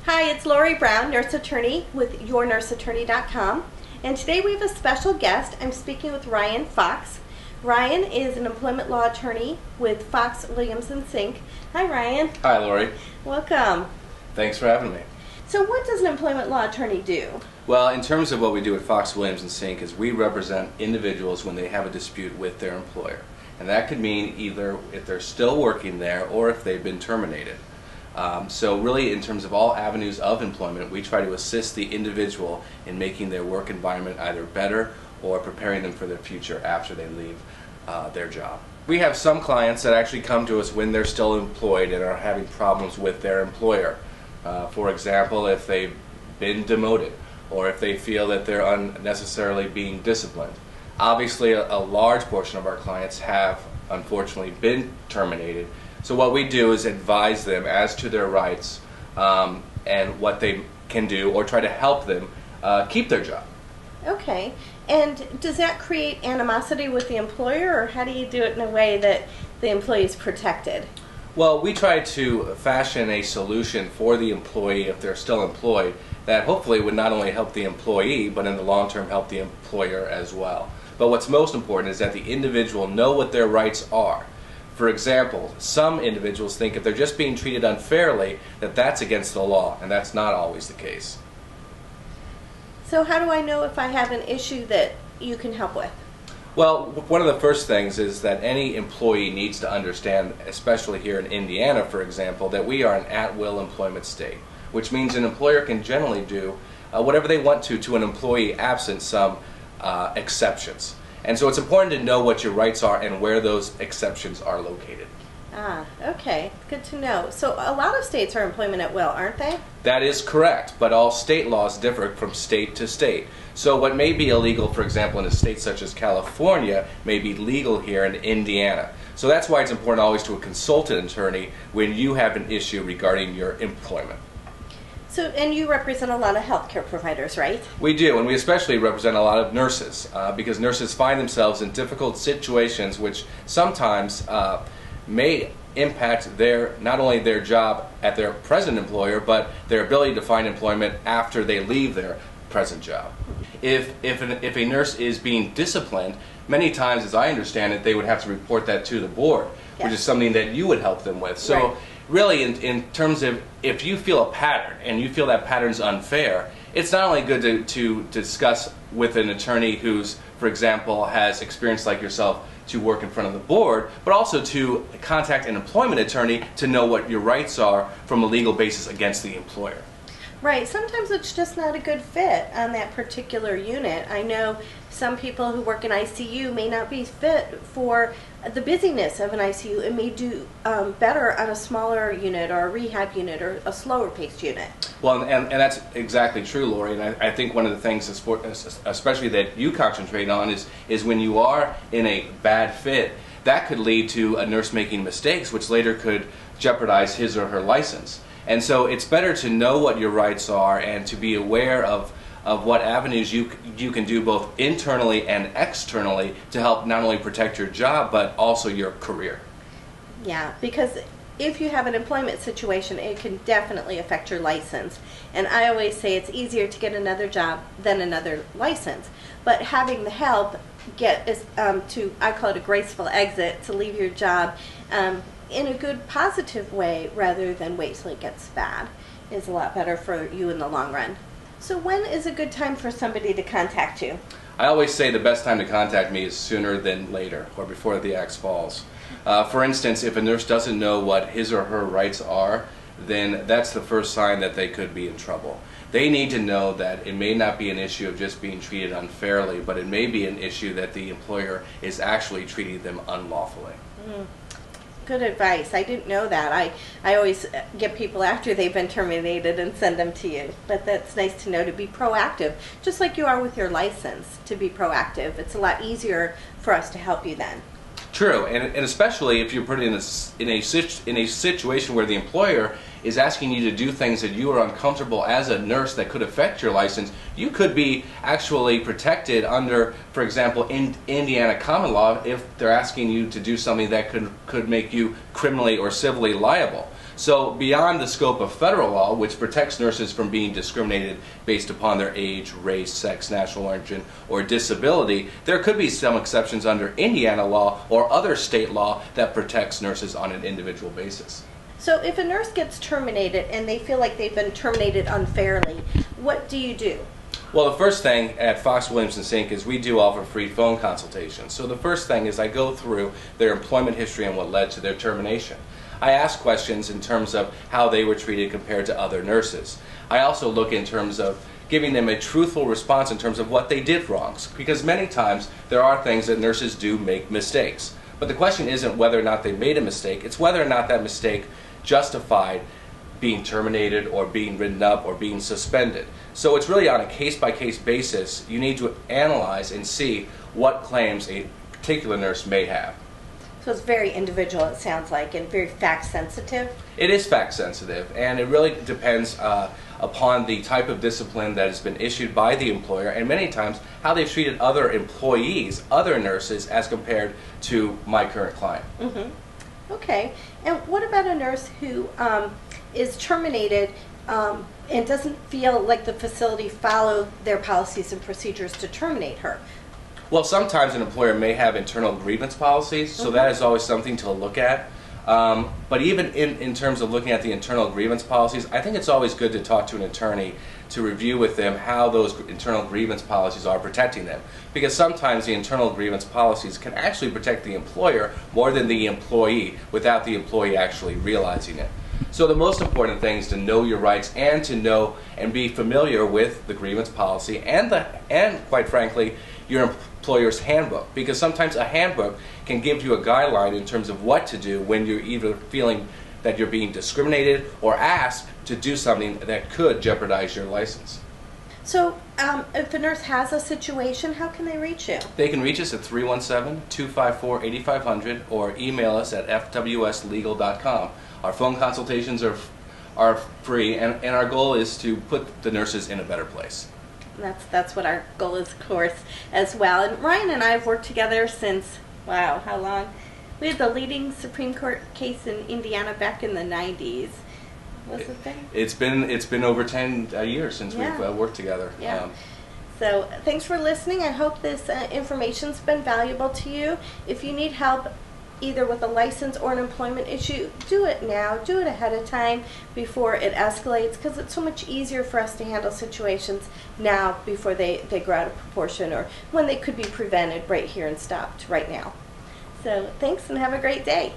Hi, it's Lorie Brown, nurse attorney with yournurseattorney.com, and today we have a special guest. I'm speaking with Ryan Fox. Ryan is an employment law attorney with Fox, Williams & Sink. Hi, Ryan. Hi, Lorie. Welcome. Thanks for having me. So what does an employment law attorney do? Well, in terms of what we do at Fox, Williams & Sink is we represent individuals when they have a dispute with their employer. And that could mean either if they're still working there or if they've been terminated. So really, in terms of all avenues of employment, we try to assist the individual in making their work environment either better or preparing them for their future after they leave their job. We have some clients that actually come to us when they're still employed and are having problems with their employer. For example, if they've been demoted or if they feel that they're unnecessarily being disciplined. Obviously, a large portion of our clients have unfortunately been terminated. So what we do is advise them as to their rights and what they can do, or try to help them keep their job. Okay. And does that create animosity with the employer, or how do you do it in a way that the employee is protected? Well, we try to fashion a solution for the employee if they're still employed that hopefully would not only help the employee, but in the long term help the employer as well. But what's most important is that the individual know what their rights are. For example, some individuals think if they're just being treated unfairly, that that's against the law, and that's not always the case. So how do I know if I have an issue that you can help with? Well, one of the first things is that any employee needs to understand, especially here in Indiana, for example, that we are an at-will employment state, which means an employer can generally do whatever they want to an employee absent some exceptions. And so it's important to know what your rights are and where those exceptions are located. Ah, okay. Good to know. So a lot of states are employment at will, aren't they? That is correct, but all state laws differ from state to state. So what may be illegal, for example, in a state such as California, may be legal here in Indiana. So that's why it's important always to consult an attorney when you have an issue regarding your employment. So, and you represent a lot of healthcare providers, right? We do, and we especially represent a lot of nurses because nurses find themselves in difficult situations which sometimes may impact not only their job at their present employer, but their ability to find employment after they leave their present job. If a nurse is being disciplined, many times, as I understand it, they would have to report that to the board, yes, which is something that you would help them with. So. Right. Really, in terms of if you feel a pattern and you feel that pattern's unfair, it's not only good to discuss with an attorney who's, for example, has experience like yourself to work in front of the board, but also to contact an employment attorney to know what your rights are from a legal basis against the employer. Right. Sometimes it's just not a good fit on that particular unit. I know some people who work in ICU may not be fit for the busyness of an ICU. It may do better on a smaller unit or a rehab unit or a slower paced unit. Well, and that's exactly true, Lorie. And I think one of the things, especially that you concentrate on, is when you are in a bad fit, that could lead to a nurse making mistakes, which later could jeopardize his or her license. And so it's better to know what your rights are and to be aware of what avenues you can do both internally and externally to help not only protect your job but also your career. Yeah, because if you have an employment situation, it can definitely affect your license. And I always say it's easier to get another job than another license. But having the help I call it a graceful exit, to leave your job in a good, positive way rather than wait till it gets bad is a lot better for you in the long run. So when is a good time for somebody to contact you? I always say the best time to contact me is sooner than later, or before the axe falls. For instance, if a nurse doesn't know what his or her rights are, then that's the first sign that they could be in trouble. They need to know that it may not be an issue of just being treated unfairly, but it may be an issue that the employer is actually treating them unlawfully. Good advice. I didn't know that. I always get people after they've been terminated and send them to you. But that's nice to know, to be proactive, just like you are with your license, to be proactive. It's a lot easier for us to help you then. True, and especially if you're put in a situation where the employer is asking you to do things that you are uncomfortable as a nurse that could affect your license, you could be actually protected under, for example, Indiana common law if they're asking you to do something that could make you criminally or civilly liable. So beyond the scope of federal law, which protects nurses from being discriminated based upon their age, race, sex, national origin, or disability, there could be some exceptions under Indiana law or other state law that protects nurses on an individual basis. So if a nurse gets terminated and they feel like they've been terminated unfairly, what do you do? Well, the first thing at Fox Williams & Sink is we do offer free phone consultations. So the first thing is I go through their employment history and what led to their termination. I ask questions in terms of how they were treated compared to other nurses. I also look in terms of giving them a truthful response in terms of what they did wrong, because many times there are things that nurses do make mistakes. But the question isn't whether or not they made a mistake, it's whether or not that mistake justified being terminated or being written up or being suspended. So it's really on a case-by-case basis. You need to analyze and see what claims a particular nurse may have. So it's very individual, it sounds like, and very fact-sensitive? It is fact-sensitive, and it really depends upon the type of discipline that has been issued by the employer, and many times how they've treated other employees, other nurses, as compared to my current client. Mm-hmm. Okay. And what about a nurse who is terminated and doesn't feel like the facility followed their policies and procedures to terminate her? Well, sometimes an employer may have internal grievance policies, so that is always something to look at. But even in terms of looking at the internal grievance policies, I think it's always good to talk to an attorney to review with them how those internal grievance policies are protecting them. Because sometimes the internal grievance policies can actually protect the employer more than the employee without the employee actually realizing it. So the most important thing is to know your rights and to know and be familiar with the grievance policy and quite frankly, your employer's handbook, because sometimes a handbook can give you a guideline in terms of what to do when you're either feeling that you're being discriminated or asked to do something that could jeopardize your license. So if a nurse has a situation, how can they reach you? They can reach us at 317-254-8500 or email us at fwslegal.com. Our phone consultations are free, and our goal is to put the nurses in a better place. That's what our goal is, of course, as well. And Ryan and I have worked together since, wow, how long? We had the leading Supreme Court case in Indiana back in the 90s. What's the thing? It's been over 10 years since we've worked together. Yeah. So thanks for listening. I hope this information's been valuable to you. If you need help either with a license or an employment issue, do it now. Do it ahead of time before it escalates, because it's so much easier for us to handle situations now before they grow out of proportion, or when they could be prevented right here and stopped right now. So thanks and have a great day.